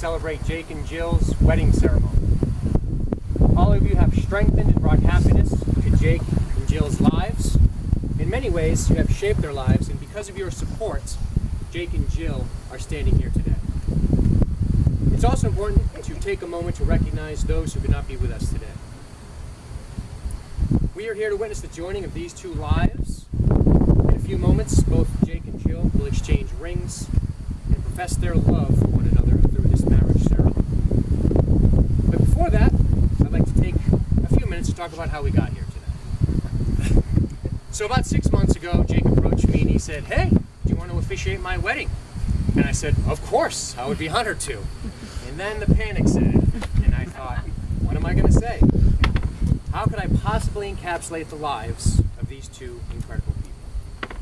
celebrate Jake and Jill's wedding ceremony. All of you have strengthened and brought happiness to Jake and Jill's lives. In many ways, you have shaped their lives, and because of your support, Jake and Jill are standing here today. It's also important to take a moment to recognize those who could not be with us today. We are here to witness the joining of these two lives. In a few moments, both Jake and Jill will exchange rings and profess their love for one another through this marriage ceremony. But before that, I'd like to take a few minutes to talk about how we got here today. So about 6 months ago, Jake approached me and he said, "Hey, do you want to officiate my wedding?" And I said, "Of course, I would be honored to." And then the panic set in, and I thought, what am I going to say? How could I possibly encapsulate the lives of these two incredible people?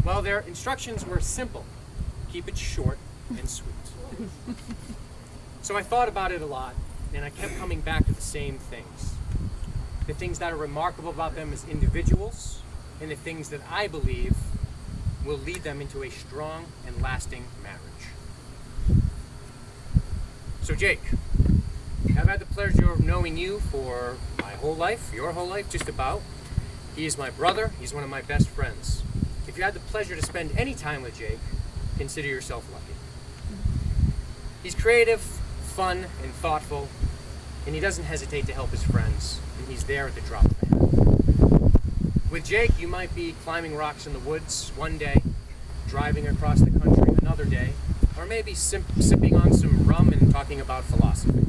Well, their instructions were simple. Keep it short and sweet. So I thought about it a lot, and I kept coming back to the same things. The things that are remarkable about them as individuals, and the things that I believe will lead them into a strong and lasting marriage. So Jake, I've had the pleasure of knowing you for my whole life, your whole life, just about. He is my brother, he's one of my best friends. If you had the pleasure to spend any time with Jake, consider yourself lucky. He's creative, fun, and thoughtful, and he doesn't hesitate to help his friends, and he's there at the drop of a hat. With Jake, you might be climbing rocks in the woods one day, driving across the country another day, or maybe sipping on some rum and talking about philosophy.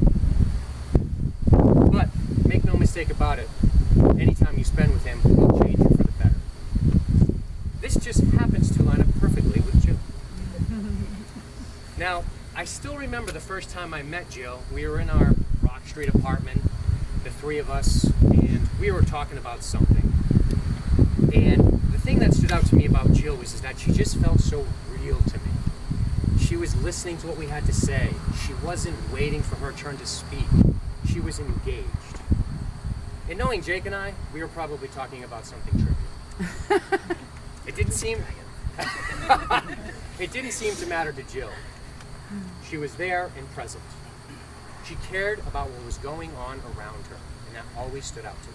But make no mistake about it, any time you spend with him will change you for the better. This just happens to line up perfectly with Jill. Now, I still remember the first time I met Jill. We were in our Rock Street apartment, the three of us, and we were talking about something. And the thing that stood out to me about Jill was that she just felt so real to me. She was listening to what we had to say. She wasn't waiting for her turn to speak. She was engaged. And knowing Jake and I, we were probably talking about something trivial. It didn't seem to matter to Jill. She was there and present. She cared about what was going on around her, and that always stood out to me.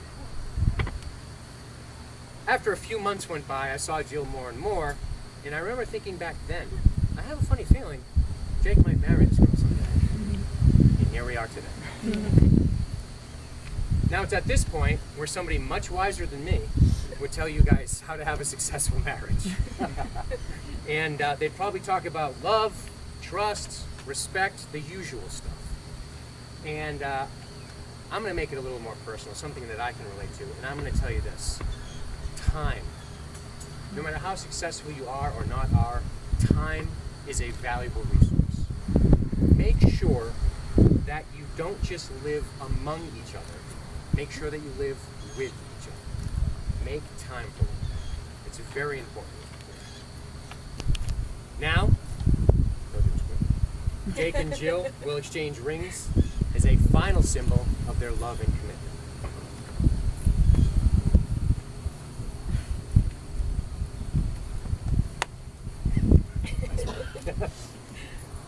After a few months went by, I saw Jill more and more, and I remember thinking back then, I have a funny feeling Jake might marry this girl someday. And here we are today. Now it's at this point where somebody much wiser than me would tell you guys how to have a successful marriage. And they'd probably talk about love, trust, respect, the usual stuff. And I'm going to make it a little more personal, something that I can relate to, and I'm going to tell you this. Time. No matter how successful you are or not are, time is a valuable resource. Make sure that you don't just live among each other. Make sure that you live with each other. Make time for it. It's very important. Now, Jake and Jill will exchange rings as a final symbol of their love and commitment.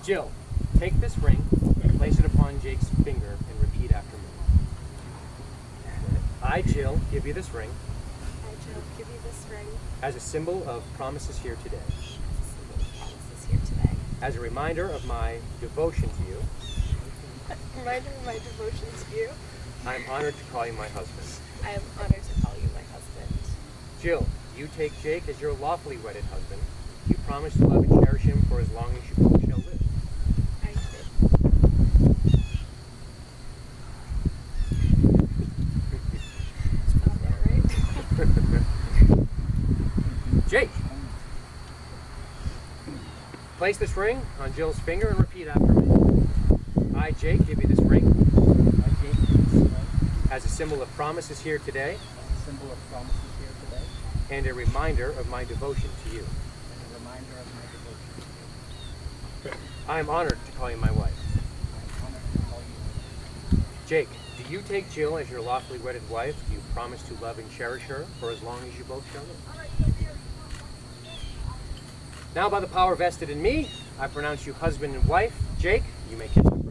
Jill, take this ring and place it upon Jake's finger and repeat after me. I, Jill, give you this ring. I, Jill, give you this ring. As a symbol of promises here today. As a symbol of promises here today. As a reminder of my devotion to you. Reminder of my devotion to you. I am honored to call you my husband. I am honored to call you my husband. Jill, you take Jake as your lawfully wedded husband. You promise to love and cherish him for as long as you both shall live. I did. It's about there, right? Jake, place this ring on Jill's finger and repeat after me. I, Jake, give you this ring. I, Jake, give you this ring. As a symbol of promises here today. As a symbol of promises here today. And a reminder of my devotion to you. And a reminder of my devotion to you. I am honored to call you my wife. I am honored to call you my wife. Jake, do you take Jill as your lawfully wedded wife? Do you promise to love and cherish her for as long as you both shall live? Now, by the power vested in me, I pronounce you husband and wife. Jake, you may kiss her.